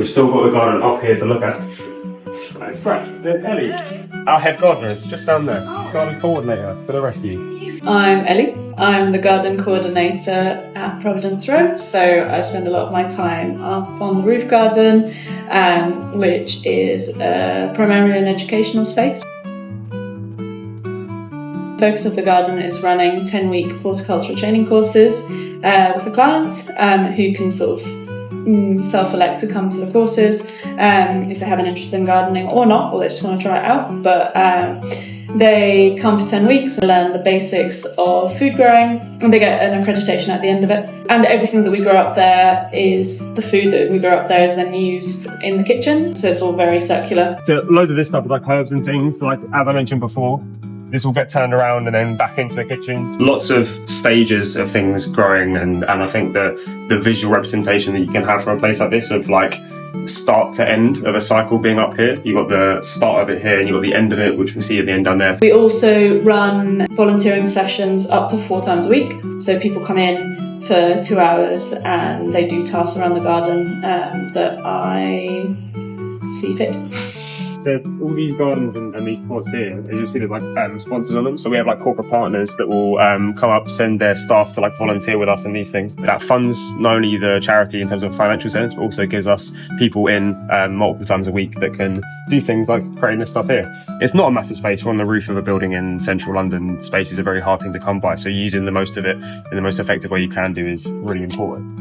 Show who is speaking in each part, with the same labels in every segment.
Speaker 1: we've still got the garden up here to look at. Right, there's Ellie, our head gardener, is just down there. Garden coordinator to the rescue.
Speaker 2: I'm Ellie. I'm the garden coordinator at Providence Row, so I spend a lot of my time up on the roof garden, which is primarily an educational space. The focus of the garden is running 10-week horticultural training courses with the clients who can sort of self-elect to come to the courses if they have an interest in gardening or not, or they just want to try it out. But they come for 10 weeks and learn the basics of food growing, and they get an accreditation at the end of it. And everything that we grow up there is, the food that we grow up there is then used in the kitchen, so it's all very circular.
Speaker 1: So loads of this stuff, like herbs and things, like as I mentioned before, this will get turned around and then back into the kitchen. Lots of stages of things growing, and I think that the visual representation that you can have from a place like this of like start to end of a cycle being up here. You've got the start of it here and you've got the end of it, which we see at the end down there.
Speaker 2: We also run volunteering sessions up to 4 times a week. So people come in for 2 hours and they do tasks around the garden that I see fit.
Speaker 1: So all these gardens and these pots here, as you see, there's like sponsors on them. So we have like corporate partners that will come up, send their staff to like volunteer with us in these things. That funds not only the charity in terms of financial sense, but also gives us people in multiple times a week that can do things like creating this stuff here. It's not a massive space. We're on the roof of a building in central London. Space is a very hard thing to come by. So using the most of it in the most effective way you can do is really important.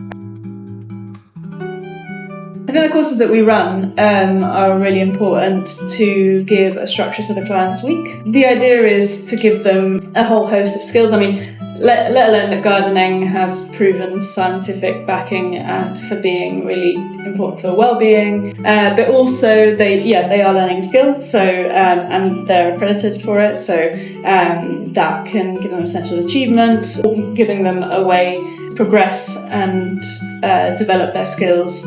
Speaker 2: I think the courses that we run are really important to give a structure to the client's week. The idea is to give them a whole host of skills. I mean, let alone that gardening has proven scientific backing for being really important for well-being, but also they are learning a skill, so and they're accredited for it, so that can give them a sense of achievement, giving them a way to progress and develop their skills.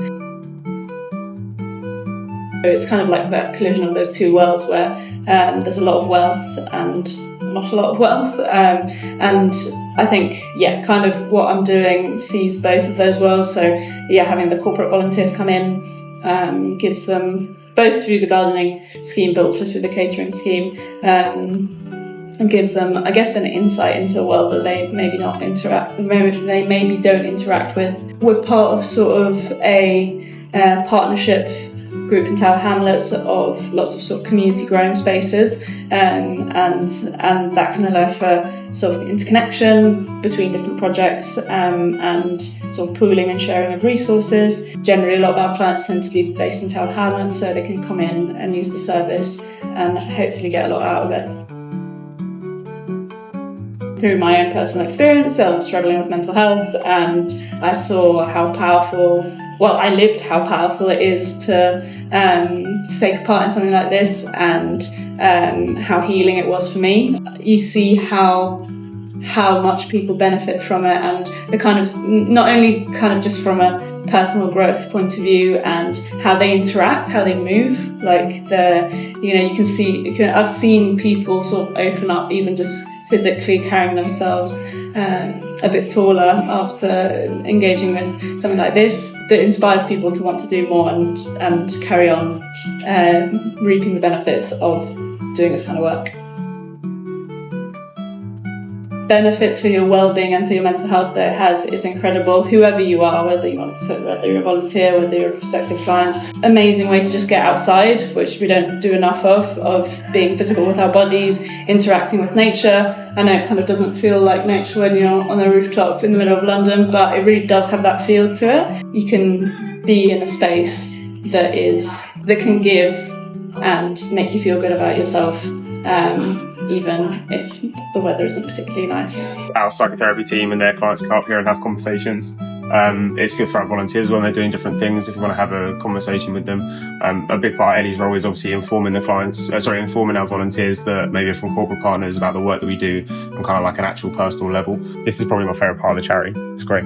Speaker 2: So it's kind of like that collision of those two worlds where there's a lot of wealth and not a lot of wealth. And I think, kind of what I'm doing sees both of those worlds. So, having the corporate volunteers come in gives them, both through the gardening scheme but also through the catering scheme, and gives them, I guess, an insight into a world that they maybe don't interact with. We're part of sort of a partnership group in Tower Hamlets of lots of sort of community growing spaces, and that can allow for sort of interconnection between different projects and sort of pooling and sharing of resources. Generally, a lot of our clients tend to be based in Tower Hamlets, so they can come in and use the service and hopefully get a lot out of it. Through my own personal experience, I was struggling with mental health, and I saw how powerful, I lived how powerful it is to take part in something like this, and how healing it was for me. You see how much people benefit from it, and the kind of, not only kind of just from a personal growth point of view and how they interact, how they move, like I've seen people sort of open up, even just physically carrying themselves a bit taller after engaging with something like this, that inspires people to want to do more and carry on reaping the benefits of doing this kind of work. Benefits for your well-being and for your mental health that it has is incredible. Whoever you are, whether you're a volunteer, whether you're a prospective client, amazing way to just get outside, which we don't do enough of being physical with our bodies, interacting with nature. I know it kind of doesn't feel like nature when you're on a rooftop in the middle of London, but it really does have that feel to it. You can be in a space that can give and make you feel good about yourself, even if the weather isn't particularly nice.
Speaker 1: Our psychotherapy team and their clients come up here and have conversations. It's good for our volunteers when they're doing different things, if we want to have a conversation with them. A big part of Ellie's role is obviously informing our volunteers that maybe are from corporate partners about the work that we do on kind of like an actual personal level. This is probably my favourite part of the charity. It's great.